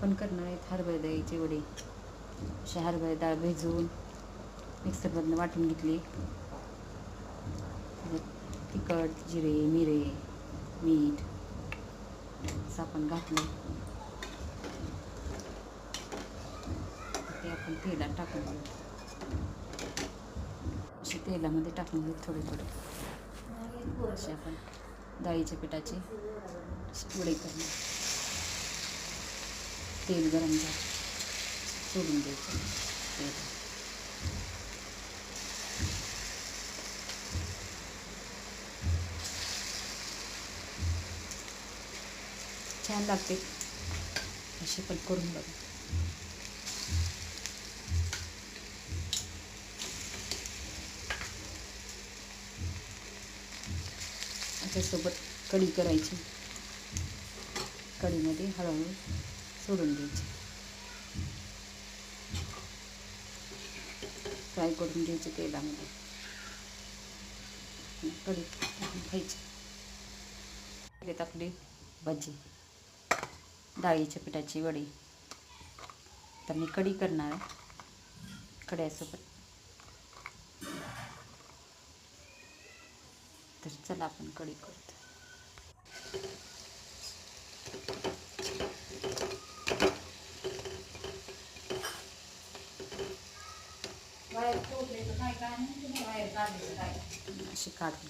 आपण करणार आहेत हरभरा डाळीचे वडे. असे हरभरा डाळ भिजवून मिक्सरमधून वाटून घेतली. तिखट, जिरे, मिरे, मीठ असं आपण घातलं. ते आपण तेलात टाकून घेऊ. असे तेलामध्ये टाकून घेऊ थोडे थोडे. असे आपण डाळीच्या पिठाचे वडे करणार. तेल गरम झालं सोडून द्यायचं तेल. छान लागते असे पण करून बघा. त्याच्यासोबत कढी करायची. कढीमध्ये हळूहळू सोडून द्यायची. फ्राय करून घ्यायची तेलामध्ये. कढी टाकून खायची. त्यात आपली भजी, डाळीच्या पिठाची वडी. तर मी कढी करणार आहे कढ्यासोबत. तर चला आपण कढी करतो. अशी काढून